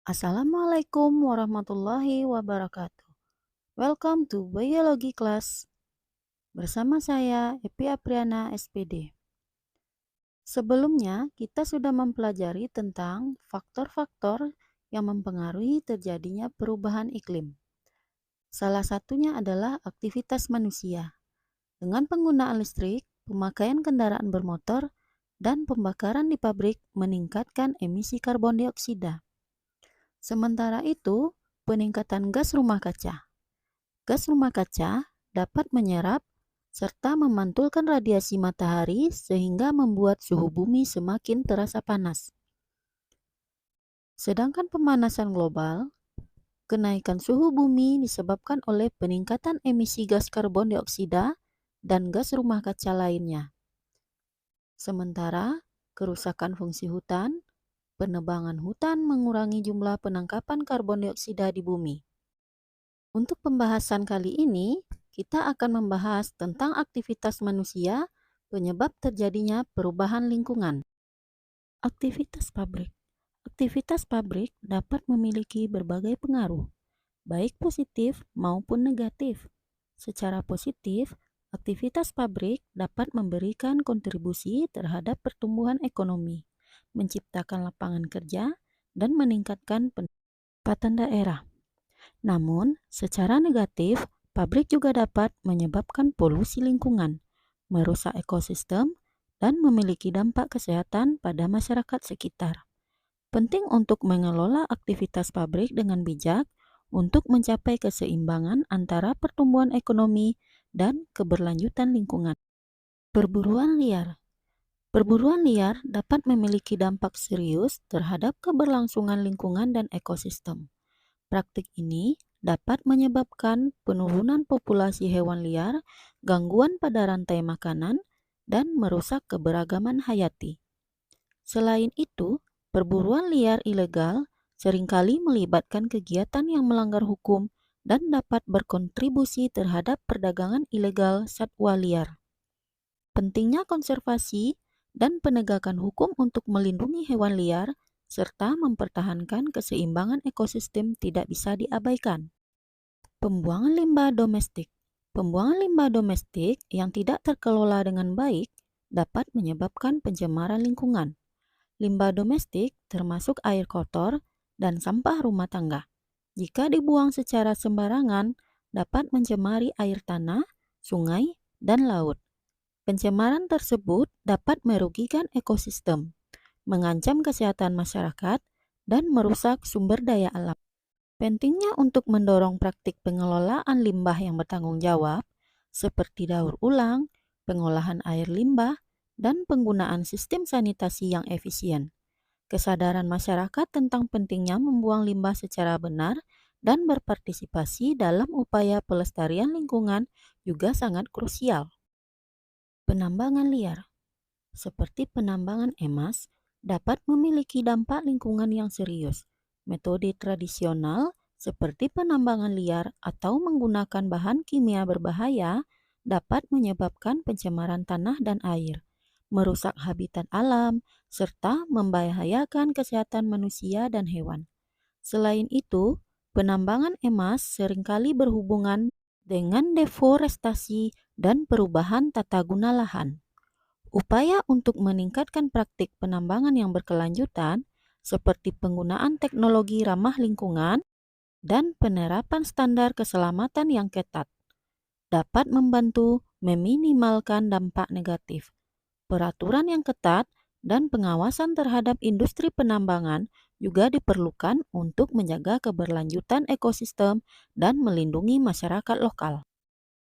Assalamualaikum warahmatullahi wabarakatuh. Welcome to Biology Class. Bersama saya Epi Apriana SPD. Sebelumnya, kita sudah mempelajari tentang faktor-faktor yang mempengaruhi terjadinya perubahan iklim. Salah satunya adalah aktivitas manusia. Dengan penggunaan listrik, pemakaian kendaraan bermotor, dan pembakaran di pabrik meningkatkan emisi karbon dioksida. Sementara itu, peningkatan gas rumah kaca. Gas rumah kaca dapat menyerap serta memantulkan radiasi matahari sehingga membuat suhu bumi semakin terasa panas. Sedangkan pemanasan global, kenaikan suhu bumi disebabkan oleh peningkatan emisi gas karbon dioksida dan gas rumah kaca lainnya. Sementara, kerusakan fungsi hutan, penebangan hutan mengurangi jumlah penangkapan karbon dioksida di bumi. Untuk pembahasan kali ini, kita akan membahas tentang aktivitas manusia penyebab terjadinya perubahan lingkungan. Aktivitas pabrik. Aktivitas pabrik dapat memiliki berbagai pengaruh, baik positif maupun negatif. Secara positif, aktivitas pabrik dapat memberikan kontribusi terhadap pertumbuhan ekonomi, menciptakan lapangan kerja, dan meningkatkan pendapatan daerah. Namun, secara negatif, pabrik juga dapat menyebabkan polusi lingkungan, merusak ekosistem, dan memiliki dampak kesehatan pada masyarakat sekitar. Penting untuk mengelola aktivitas pabrik dengan bijak untuk mencapai keseimbangan antara pertumbuhan ekonomi dan keberlanjutan lingkungan. Perburuan liar. Perburuan liar dapat memiliki dampak serius terhadap keberlangsungan lingkungan dan ekosistem. Praktik ini dapat menyebabkan penurunan populasi hewan liar, gangguan pada rantai makanan, dan merusak keberagaman hayati. Selain itu, perburuan liar ilegal seringkali melibatkan kegiatan yang melanggar hukum dan dapat berkontribusi terhadap perdagangan ilegal satwa liar. Pentingnya konservasi dan penegakan hukum untuk melindungi hewan liar serta mempertahankan keseimbangan ekosistem tidak bisa diabaikan. Pembuangan limbah domestik. Pembuangan limbah domestik yang tidak terkelola dengan baik dapat menyebabkan pencemaran lingkungan. Limbah domestik termasuk air kotor dan sampah rumah tangga. Jika dibuang secara sembarangan, dapat mencemari air tanah, sungai, dan laut. Pencemaran tersebut dapat merugikan ekosistem, mengancam kesehatan masyarakat, dan merusak sumber daya alam. Pentingnya untuk mendorong praktik pengelolaan limbah yang bertanggung jawab, seperti daur ulang, pengolahan air limbah, dan penggunaan sistem sanitasi yang efisien. Kesadaran masyarakat tentang pentingnya membuang limbah secara benar dan berpartisipasi dalam upaya pelestarian lingkungan juga sangat krusial. Penambangan liar seperti penambangan emas, dapat memiliki dampak lingkungan yang serius. Metode tradisional seperti penambangan liar atau menggunakan bahan kimia berbahaya dapat menyebabkan pencemaran tanah dan air, merusak habitat alam, serta membahayakan kesehatan manusia dan hewan. Selain itu, penambangan emas seringkali berhubungan dengan deforestasi dan perubahan tata guna lahan. Upaya untuk meningkatkan praktik penambangan yang berkelanjutan, seperti penggunaan teknologi ramah lingkungan dan penerapan standar keselamatan yang ketat, dapat membantu meminimalkan dampak negatif. Peraturan yang ketat dan pengawasan terhadap industri penambangan juga diperlukan untuk menjaga keberlanjutan ekosistem dan melindungi masyarakat lokal.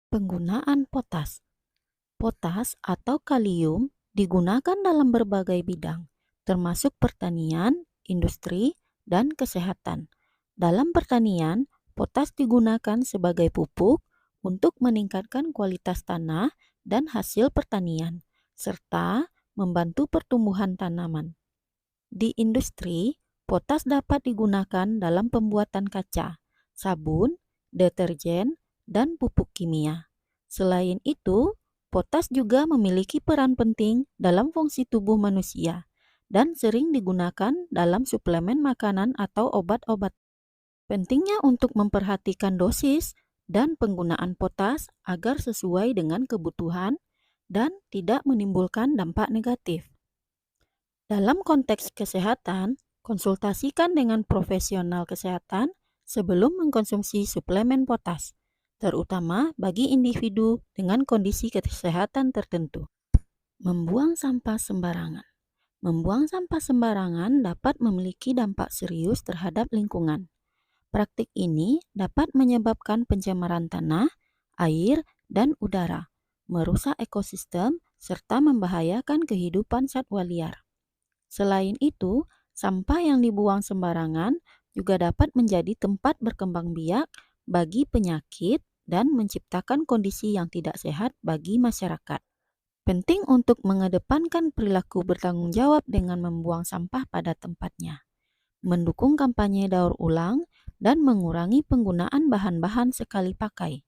Penggunaan potas. Potas atau kalium digunakan dalam berbagai bidang, termasuk pertanian, industri, dan kesehatan. Dalam pertanian, potas digunakan sebagai pupuk untuk meningkatkan kualitas tanah dan hasil pertanian, serta membantu pertumbuhan tanaman. Di industri, potas dapat digunakan dalam pembuatan kaca, sabun, deterjen, dan pupuk kimia. Selain itu, potas juga memiliki peran penting dalam fungsi tubuh manusia, dan sering digunakan dalam suplemen makanan atau obat-obat. Pentingnya untuk memperhatikan dosis dan penggunaan potas agar sesuai dengan kebutuhan dan tidak menimbulkan dampak negatif. Dalam konteks kesehatan, konsultasikan dengan profesional kesehatan sebelum mengkonsumsi suplemen potas, terutama bagi individu dengan kondisi kesehatan tertentu. Membuang sampah sembarangan. Membuang sampah sembarangan dapat memiliki dampak serius terhadap lingkungan. Praktik ini dapat menyebabkan pencemaran tanah, air, dan udara, merusak ekosistem, serta membahayakan kehidupan satwa liar. Selain itu, sampah yang dibuang sembarangan juga dapat menjadi tempat berkembang biak bagi penyakit dan menciptakan kondisi yang tidak sehat bagi masyarakat. Penting untuk mengedepankan perilaku bertanggung jawab dengan membuang sampah pada tempatnya, mendukung kampanye daur ulang, dan mengurangi penggunaan bahan-bahan sekali pakai.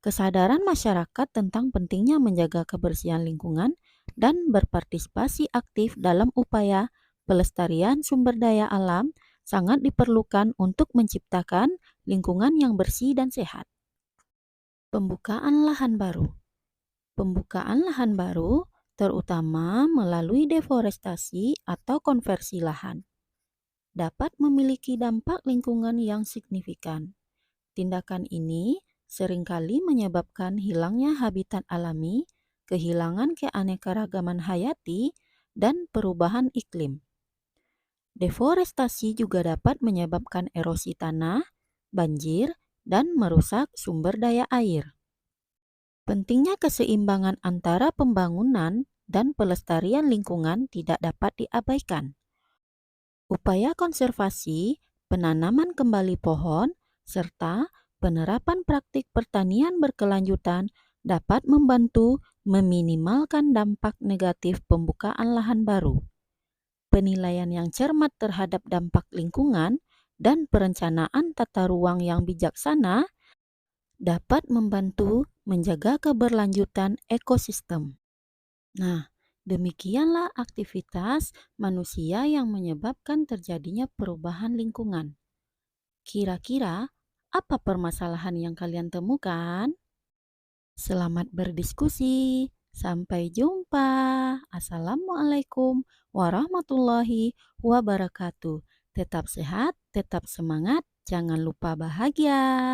Kesadaran masyarakat tentang pentingnya menjaga kebersihan lingkungan dan berpartisipasi aktif dalam upaya pelestarian sumber daya alam sangat diperlukan untuk menciptakan lingkungan yang bersih dan sehat. Pembukaan lahan baru. Pembukaan lahan baru terutama melalui deforestasi atau konversi lahan dapat memiliki dampak lingkungan yang signifikan. Tindakan ini seringkali menyebabkan hilangnya habitat alami, kehilangan keanekaragaman hayati, dan perubahan iklim. Deforestasi juga dapat menyebabkan erosi tanah, banjir, dan merusak sumber daya air. Pentingnya keseimbangan antara pembangunan dan pelestarian lingkungan tidak dapat diabaikan. Upaya konservasi, penanaman kembali pohon, serta penerapan praktik pertanian berkelanjutan dapat membantu meminimalkan dampak negatif pembukaan lahan baru. Penilaian yang cermat terhadap dampak lingkungan dan perencanaan tata ruang yang bijaksana dapat membantu menjaga keberlanjutan ekosistem. Nah, demikianlah aktivitas manusia yang menyebabkan terjadinya perubahan lingkungan. Kira-kira apa permasalahan yang kalian temukan? Selamat berdiskusi. Sampai jumpa. Assalamualaikum warahmatullahi wabarakatuh. Tetap sehat, tetap semangat, jangan lupa bahagia.